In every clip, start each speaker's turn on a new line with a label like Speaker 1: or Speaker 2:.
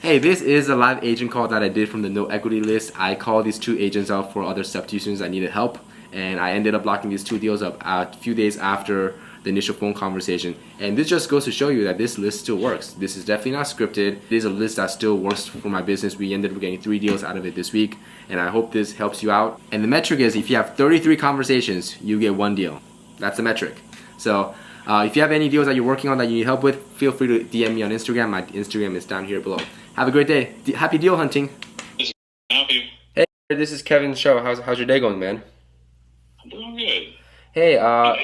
Speaker 1: Hey, this is a live agent call that I did from the no equity list. I called these two agents out for other substitutions that needed help, and I ended up locking these two deals up a few days after the initial phone conversation. And this just goes to show you that this list still works. This is definitely not scripted. It is a list that still works for my business. We ended up getting 3 deals out of it this week, and I hope this helps you out. And the metric is if you have 33 conversations, you get 1 deal. That's the metric. So if you have any deals that you're working on that you need help with, feel free to DM me on Instagram. My Instagram is down here below. Have a great day. Happy deal hunting.
Speaker 2: This is help you.
Speaker 1: Hey, this is Kevin's show. How's your day going, man?
Speaker 2: I'm doing good.
Speaker 1: Hey,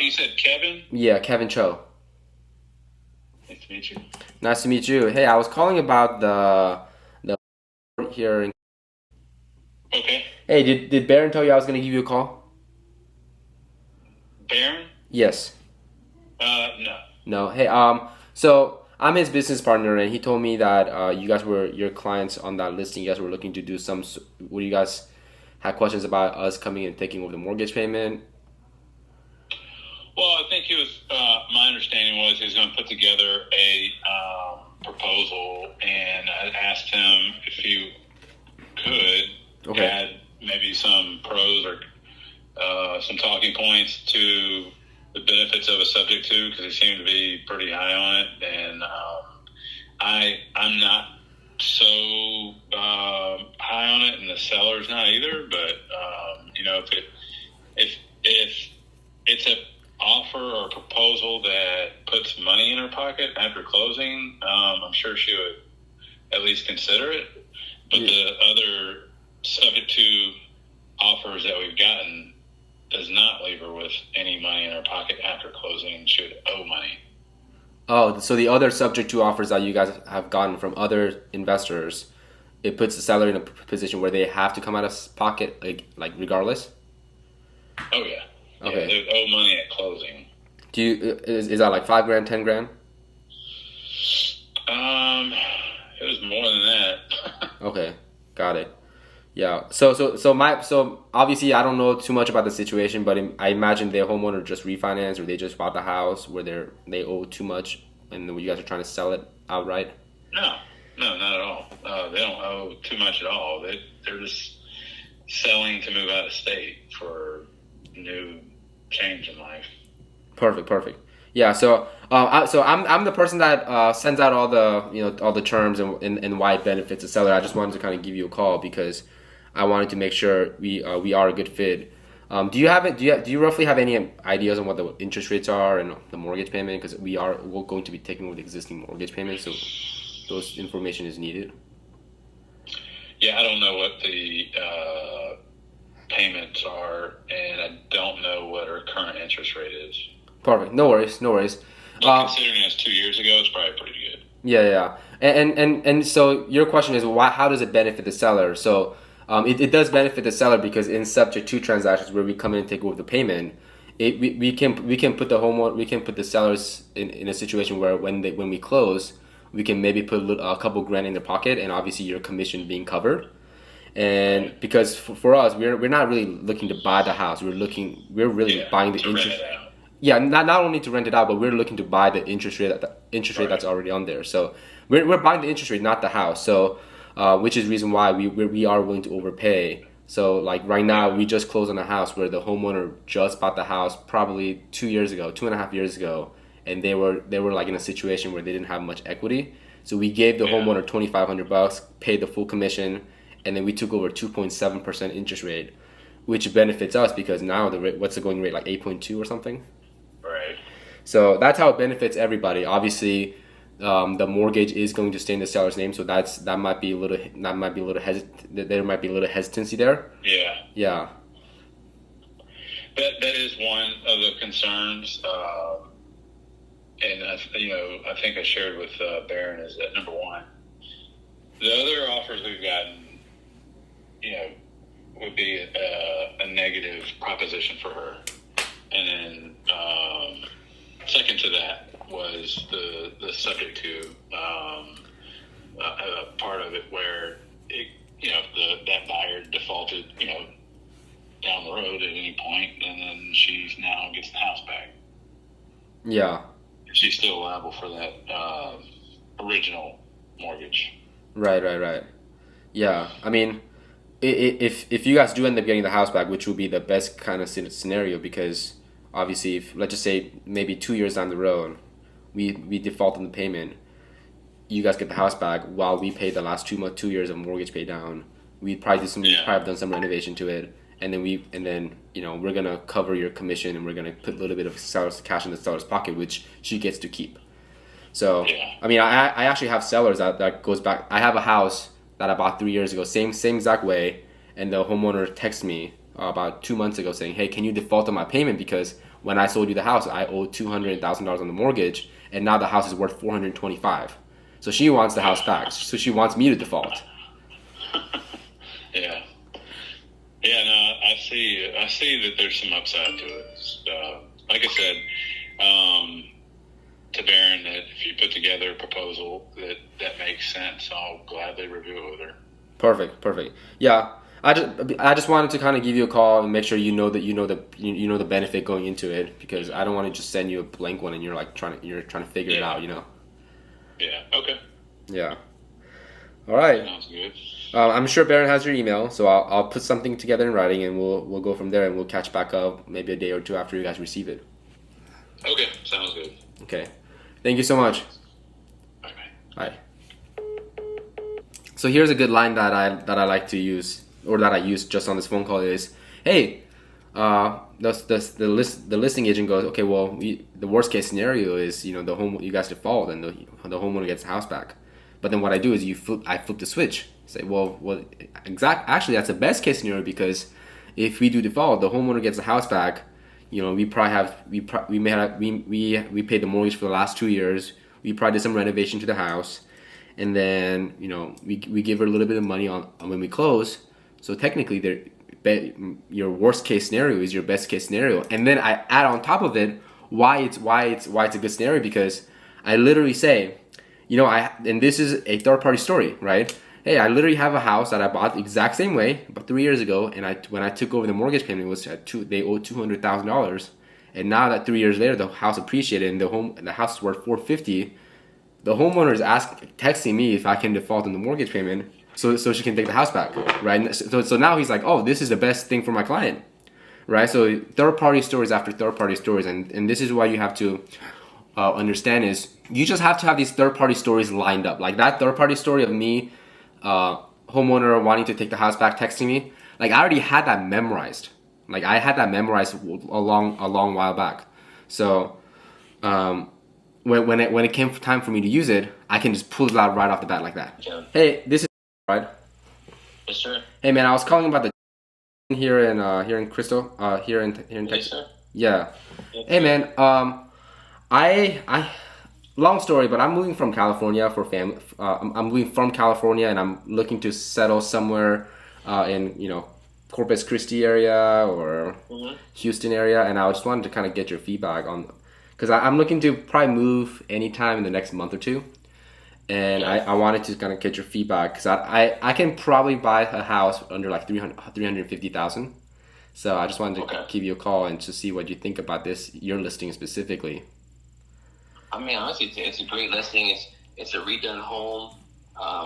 Speaker 2: You said Kevin?
Speaker 1: yeah, Kevin Cho.
Speaker 2: Nice to meet you.
Speaker 1: Nice to meet you. Hey, I was calling about the here.
Speaker 2: Okay.
Speaker 1: Hey, did Baron tell you I was gonna give you a call?
Speaker 2: Baron?
Speaker 1: Yes.
Speaker 2: No.
Speaker 1: No. Hey, so I'm his business partner, and he told me that you guys were your clients on that listing. You guys were looking to do some. What you guys had questions about us coming and taking over the mortgage payment?
Speaker 2: Well, I think he was. My understanding was he was going to put together a proposal, and I asked him if he could add maybe some pros or some talking points to the benefits of a subject to, because he seemed to be pretty high on it, and I'm not so high on it, and the seller's not either. But if it's a offer or proposal that puts money in her pocket after closing, I'm sure she would at least consider it. But the other subject to offers that we've gotten does not leave her with any money in her pocket after closing. She would owe money.
Speaker 1: Oh, so the other subject to offers that you guys have gotten from other investors, it puts the seller in a position where they have to come out of pocket, like regardless.
Speaker 2: Oh yeah.
Speaker 1: Okay.
Speaker 2: Yeah, they would owe money at closing.
Speaker 1: Do you is that like $5,000, $10,000?
Speaker 2: It was more than that.
Speaker 1: Okay, got it. Yeah. So obviously I don't know too much about the situation, but I imagine their homeowner just refinanced or they just bought the house where they owe too much, and you guys are trying to sell it outright.
Speaker 2: No, not at all. They don't owe too much at all. They're just selling to move out of state for new change in life.
Speaker 1: Perfect. Yeah. So I'm the person that sends out all the terms and why it benefits the seller. I just wanted to kind of give you a call because I wanted to make sure we are a good fit. Do you roughly have any ideas on what the interest rates are and the mortgage payment? Because we're going to be taking over the existing mortgage payment, so those information is needed.
Speaker 2: Yeah, I don't know what the payments are, and I don't know what our current interest rate is.
Speaker 1: Perfect. No worries.
Speaker 2: But considering it's 2 years ago, it's probably pretty good.
Speaker 1: Yeah. And so your question is how does it benefit the seller? So it does benefit the seller because in subject to transactions where we come in and take over the payment, we can put the sellers in a situation where when we close, we can maybe put a couple grand in their pocket, and obviously your commission being covered. And because for us, we're not really looking to buy the house. We're really buying the interest. Yeah, not only to rent it out, but we're looking to buy the interest rate that's already on there. So we're buying the interest rate, not the house. So which is reason why we are willing to overpay. So like right now, we just closed on a house where the homeowner just bought the house probably 2.5 years ago, and they were like in a situation where they didn't have much equity. So we gave the homeowner $2,500, paid the full commission, and then we took over 2.7% interest rate, which benefits us because now what's the going rate, like 8.2 or something?
Speaker 2: Right.
Speaker 1: So that's how it benefits everybody. Obviously, the mortgage is going to stay in the seller's name, so there might be a little hesitancy there. Yeah.
Speaker 2: That is one of the concerns, and I think I shared with Baron is that number one, the other offers we've gotten, would be a negative proposition for her, and then second to that was the subject to part of it where that buyer defaulted down the road at any point, and then she now gets the house back.
Speaker 1: Yeah.
Speaker 2: She's still liable for that original mortgage.
Speaker 1: Right, right, right. Yeah, I mean, if you guys do end up getting the house back, which would be the best kind of scenario, because obviously, if let's just say maybe 2 years down the road, we default on the payment, you guys get the house back while we pay the last 2 years of mortgage pay down. We
Speaker 2: Yeah.
Speaker 1: probably have done some renovation to it, and then we're gonna cover your commission, and we're gonna put a little bit of seller's cash in the seller's pocket, which she gets to keep. So,
Speaker 2: Yeah.
Speaker 1: I mean, I actually have sellers that goes back. I have a house that I bought 3 years ago, same exact way, and the homeowner texted me about 2 months ago saying, "Hey, can you default on my payment because when I sold you the house, I owed $200,000 on the mortgage, and now the house is worth 425. So she wants the house back. So she wants me to default."
Speaker 2: Yeah. Yeah, no, I see that there's some upside to it. Like I said, to Baron, that if you put together a proposal that makes sense, I'll gladly review it with her.
Speaker 1: Perfect, perfect. Yeah, I just wanted to kind of give you a call and make sure you know the benefit going into it, because I don't want to just send you a blank one and you're trying to figure it
Speaker 2: Yeah.
Speaker 1: out.
Speaker 2: Yeah. Okay.
Speaker 1: Yeah. All right.
Speaker 2: Sounds good.
Speaker 1: I'm sure Baron has your email, so I'll put something together in writing, and we'll go from there, and we'll catch back up maybe a day or two after you guys receive it.
Speaker 2: Okay. Sounds good.
Speaker 1: Okay. Thank you so much.
Speaker 2: Okay.
Speaker 1: Bye. So here's a good line that I like to use, or that I use just on this phone call is, "Hey, the listing agent goes, okay, well, the worst case scenario is you guys default and the homeowner gets the house back, but then what I do is I flip the switch, say, well, actually that's the best case scenario, because if we do default, the homeowner gets the house back. We probably have we may have we paid the mortgage for the last 2 years. We probably did some renovation to the house, and then we give her a little bit of money on when we close. So technically, your worst case scenario is your best case scenario, and then I add on top of it why it's a good scenario, because I literally say, and this is a third party story, right? Hey, I literally have a house that I bought the exact same way about 3 years ago, and when I took over the mortgage payment, it was they owed $200,000, and now that 3 years later the house appreciated and the house is worth 450. The homeowner is texting me if I can default on the mortgage payment, so she can take the house back, right? So now he's like, oh, this is the best thing for my client, right? So third party stories after third party stories, and this is why you have to understand is you just have to have these third party stories lined up. Like that third party story of me, homeowner wanting to take the house back, texting me, like I already had that memorized. Like I had that memorized a long while back. So when it came time for me to use it, I can just pull it out right off the bat like that.
Speaker 3: Yeah.
Speaker 1: Hey, this is right.
Speaker 3: Yes, sir.
Speaker 1: Hey man, I was calling about the here in Crystal, here in
Speaker 3: Yes,
Speaker 1: Texas.
Speaker 3: sir.
Speaker 1: Yeah.
Speaker 3: Yes,
Speaker 1: Hey
Speaker 3: sir.
Speaker 1: man, I long story, but I'm moving from California for family. I'm moving from California, and I'm looking to settle somewhere in Corpus Christi area or
Speaker 3: Mm-hmm.
Speaker 1: Houston area, and I just wanted to kind of get your feedback on, because I'm looking to probably move anytime in the next month or two, and
Speaker 3: Okay.
Speaker 1: I wanted to kind of get your feedback, because I can probably buy a house under like 350,000. So I just wanted to
Speaker 3: Okay.
Speaker 1: give you a call and to see what you think about this, your listing specifically.
Speaker 3: I mean, honestly, it's a great listing. It's a redone home.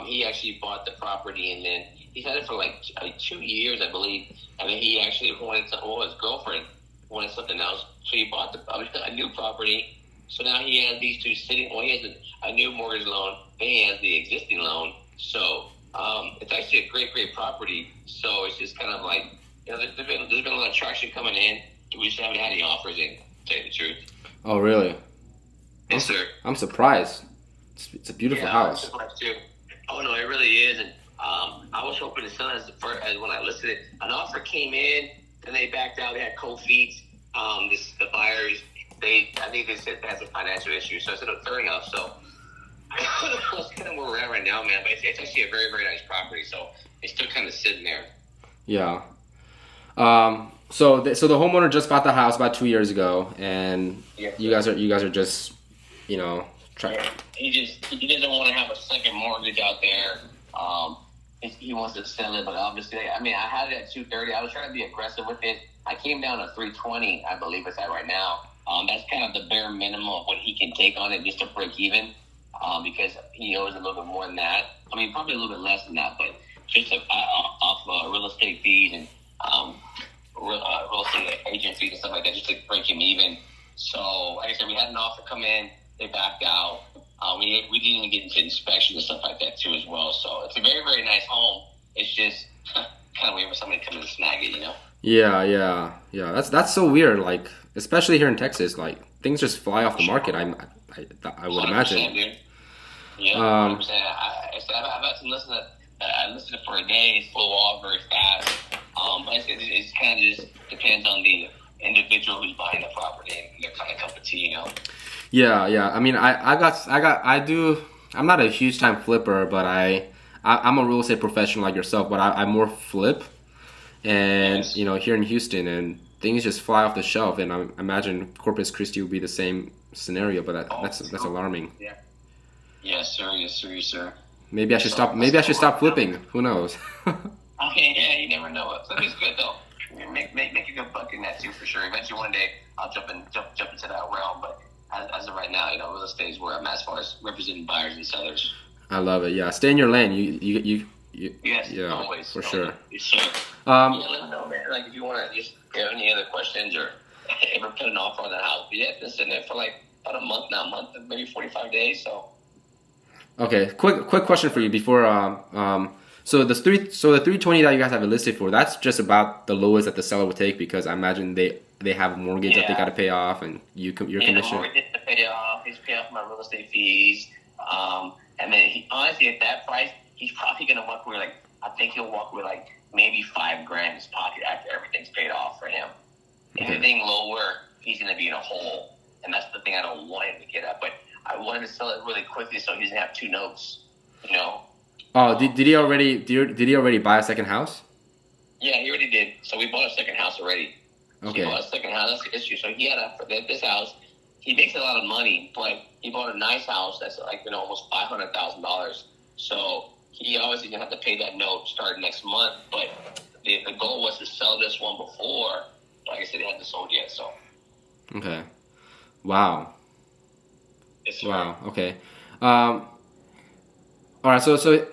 Speaker 3: He actually bought the property, and then he's had it for like 2 years, I believe. And then he actually wanted his girlfriend wanted something else, so he bought a new property. So now he has these two sitting. Well, he has a new mortgage loan, then he has the existing loan. So it's actually a great property. So it's just kind of like there's been a lot of traction coming in. We just haven't had any offers in, to tell you the truth.
Speaker 1: Oh, really?
Speaker 3: Yes, sir.
Speaker 1: I'm surprised. It's a beautiful
Speaker 3: Yeah,
Speaker 1: house.
Speaker 3: I'm surprised too. Oh no, it really is. And I was hoping to sell it as when I listed it. An offer came in, then they backed out. They had cold feet. The buyers, I think they said they had some financial issues, so I said, "Oh, fair enough." So that's kind of where we're at right now, man. But it's actually a very nice property, so it's still kind of sitting there.
Speaker 1: Yeah. So the homeowner just bought the house about 2 years ago, and
Speaker 3: Yeah.
Speaker 1: you guys are just, trying.
Speaker 3: Yeah. He doesn't want to have a second mortgage out there. He wants to sell it, but obviously, I mean, I had it at 230. I was trying to be aggressive with it. I came down to 320, I believe it's at right now. That's kind of the bare minimum of what he can take on it just to break even. because he owes a little bit more than that. I mean, probably a little bit less than that, but just off real estate fees and real estate agent fees and stuff like that, just to break him even. So, like I said, we had an offer come in. They backed out. We didn't even get into inspection and stuff like that too as well. So it's a very, very nice home. It's just kind of weird for somebody to come in and snag it, you know?
Speaker 1: Yeah. That's so weird. Like, especially here in Texas, like things just fly off the market. I would imagine.
Speaker 3: Dude. Yeah, 100%. I've had some listen to. I listened to it for a day. It flew off very fast. But it's kind of just depends on the individual who's buying the property and their kind of cup of tea, you know.
Speaker 1: Yeah. I mean, I'm not a huge time flipper, but I'm a real estate professional like yourself, but I more flip. And,
Speaker 3: Yes.
Speaker 1: Here in Houston, and things just fly off the shelf. And I imagine Corpus Christi would be the same scenario, but that's alarming.
Speaker 3: Yeah. Yes, sir.
Speaker 1: Maybe I should stop. Maybe I should stop flipping. Who knows?
Speaker 3: Okay, yeah, you never know. Flipping's good though. Make a good buck in that too for sure. Eventually, one day I'll jump into that realm. But as of right now, real estate is where I'm at as far as representing buyers and sellers.
Speaker 1: I love it. Yeah, stay in your lane. You
Speaker 3: Yes,
Speaker 1: yeah,
Speaker 3: always.
Speaker 1: for sure.
Speaker 3: Yes, sir.
Speaker 1: Um,
Speaker 3: Let me know, man. Like if you want to just have any other questions or ever put an offer on the house, yeah, it's been sitting there for like about a month now, maybe 45 days. So.
Speaker 1: Okay, quick question for you before so the 320 that you guys have it listed for, that's just about the lowest that the seller would take, because I imagine they have a mortgage that they got to pay off, and your commission.
Speaker 3: The mortgage to pay off, he's paying off my real estate fees, and then honestly at that price he's probably gonna walk away I think he'll walk away like maybe $5,000 in his pocket after everything's paid off for him.
Speaker 1: Okay.
Speaker 3: Anything lower, he's gonna be in a hole, and that's the thing I don't want him to get at. But I wanted to sell it really quickly so he doesn't have two notes, you know.
Speaker 1: Oh, did he already buy a second house?
Speaker 3: Yeah, he already did. So we bought a second house already.
Speaker 1: Okay.
Speaker 3: So he bought a second house. That's the issue. So he had this house. He makes a lot of money, but he bought a nice house that's almost $500,000. So he obviously gonna have to pay that note starting next month. But the goal was to sell this one before. Like I said, he hasn't sold yet. So.
Speaker 1: Okay. Wow.
Speaker 3: Yes, sir.
Speaker 1: Wow. Okay. All right. So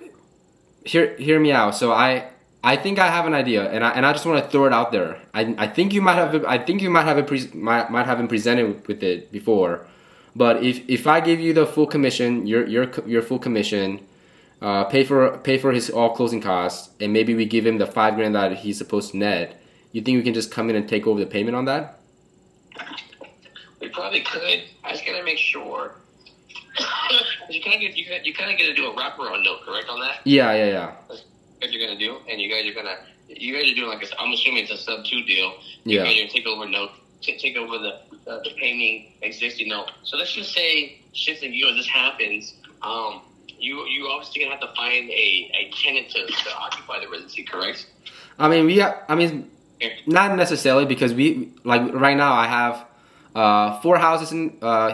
Speaker 1: hear me out. So I think I have an idea, and I just want to throw it out there. I think you might have been presented with it before, but if I give you the full commission, your full commission, pay for his all closing costs, and maybe we give him the $5,000 that he's supposed to net, you think we can just come in and take over the payment on that?
Speaker 3: We probably could. I just gotta make sure. you kind of get to do a wraparound note, correct on that?
Speaker 1: Yeah.
Speaker 3: That's what you're gonna do, and you guys are doing like I'm assuming it's a Subto deal.
Speaker 1: Yeah.
Speaker 3: You guys are gonna take over note, take over the paying existing note. So let's just say shit and this happens. You obviously gonna have to find a tenant to occupy the residency, correct?
Speaker 1: I mean, not necessarily, because we right now I have 4 houses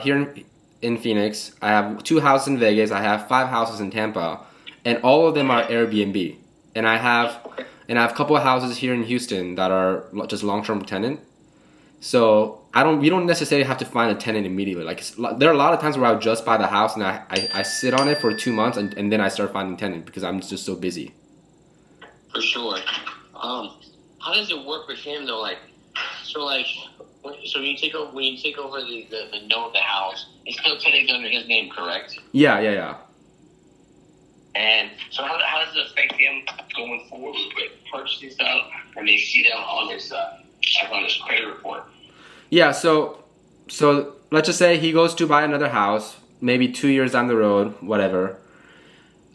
Speaker 1: here in Phoenix. I have 2 houses in Vegas. I have 5 houses in Tampa, and all of them are Airbnb. And I have a couple of houses here in Houston that are just long-term tenant. So we don't necessarily have to find a tenant immediately. Like there are a lot of times where I'll just buy the house and I sit on it for 2 months and then I start finding tenant because I'm just so busy.
Speaker 3: For sure. How does it work with him though? So when you take over the note of the house, it's still technically under his name, correct?
Speaker 1: Yeah.
Speaker 3: And so how does it affect him going forward with purchasing stuff when they see that on his credit report?
Speaker 1: Yeah, so let's just say he goes to buy another house, maybe 2 years down the road, whatever.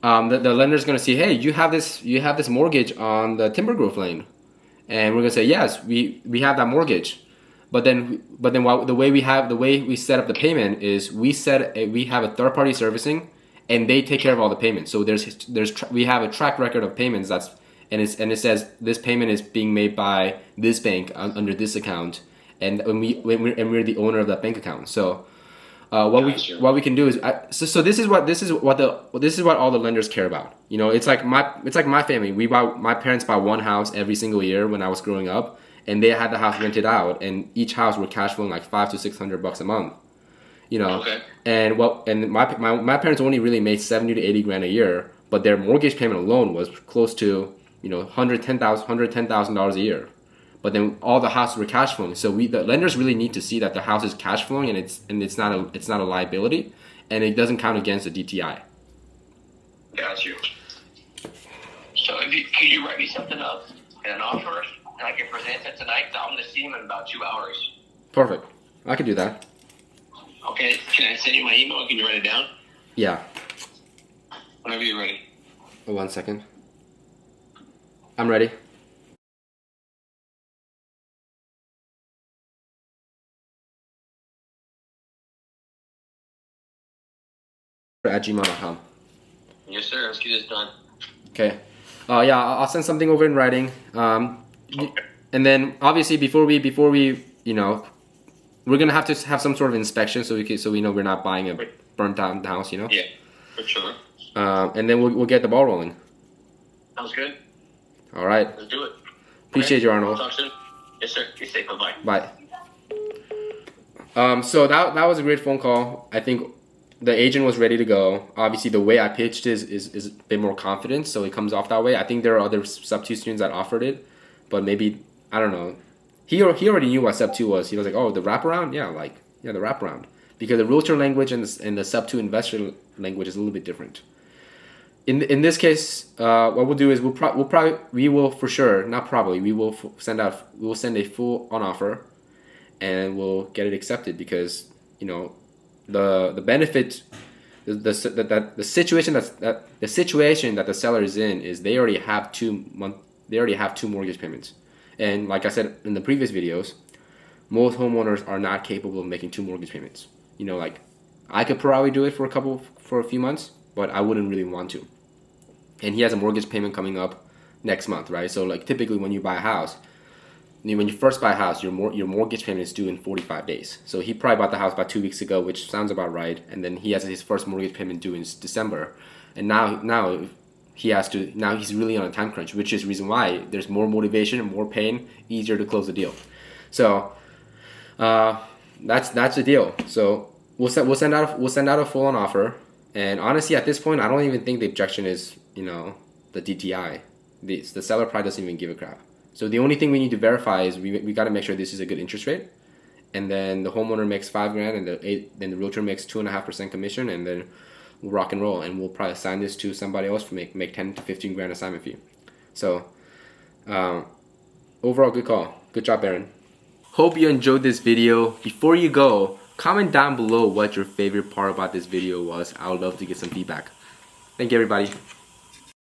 Speaker 1: The lender's gonna see, hey, you have this mortgage on the Timber Grove lane, and we're gonna say yes, we have that mortgage. But then the way we set up the payment is we have a third party servicing, and they take care of all the payments. So we have a track record of payments and it says this payment is being made by this bank under this account, and we're the owner of that bank account. So what we can do is so this is what all the lenders care about. It's like my family. My parents bought one house every single year when I was growing up, and they had the house rented out, and each house were cash flowing like $500 to $600 a month. You know,
Speaker 3: Okay.
Speaker 1: and my parents only really made 70 to 80 grand a year, but their mortgage payment alone was close to, you know, $110,000 a year. But then all the houses were cash flowing. So the lenders really need to see that the house is cash flowing and it's not a liability, and it doesn't count against the DTI.
Speaker 3: Got you. So can you write me something up and an offer, and I can present it tonight? I'm going to see him in about 2 hours.
Speaker 1: Perfect. I could do that.
Speaker 3: Okay. Can I send you my email? Can you write it down?
Speaker 1: Yeah.
Speaker 3: Whenever you're ready.
Speaker 1: 1 second. I'm ready. At gmail.com.
Speaker 3: Yes, sir. Let's get this done.
Speaker 1: Okay. Yeah, I'll send something over in writing.
Speaker 3: Okay.
Speaker 1: And then obviously before we you know, we're gonna have to have some sort of inspection so we know we're not buying a burnt down house. You know.
Speaker 3: Yeah, for sure.
Speaker 1: And then we'll get the ball rolling.
Speaker 3: Sounds good.
Speaker 1: All right.
Speaker 3: Let's do it.
Speaker 1: Appreciate you, Arnold.
Speaker 3: Talk soon. Yes, sir. Be safe. Bye-bye.
Speaker 1: Bye. So that was a great phone call. I think the agent was ready to go. Obviously, the way I pitched is a bit more confident, so it comes off that way. I think there are other Sub-2 students that offered it, but maybe, I don't know. He already knew what Sub-2 was. He was like, oh, the wraparound? Yeah, the wraparound. Because the realtor language and the Sub-2 investor language is a little bit different. In this case, what we'll do is we will send a full on offer, and we'll get it accepted because, you know, the benefit, the situation that the seller is in is they already have 2 mortgage payments, and like I said in the previous videos, most homeowners are not capable of making 2 mortgage payments. You know, like I could probably do it for a few months, but I wouldn't really want to. And he has a mortgage payment coming up next month, right? So like typically when you buy a house, when you first buy a house, your mortgage payment is due in 45 days. So he probably bought the house about 2 weeks ago, which sounds about right. And then he has his first mortgage payment due in December. And now he's really on a time crunch, which is the reason why there's more motivation and more pain, easier to close the deal. So that's the deal. So we'll send out a full on offer. And honestly, at this point, I don't even think the objection is, you know, the DTI. The seller probably doesn't even give a crap. So the only thing we need to verify is we got to make sure this is a good interest rate, and then the homeowner makes $5,000, and then the realtor makes 2.5% commission, and then we'll rock and roll, and we'll probably assign this to somebody else for make 10 to 15 grand assignment fee. So overall, good call. Good job, Aaron. Hope you enjoyed this video. Before you go, comment down below what your favorite part about this video was. I would love to get some feedback. Thank you, everybody.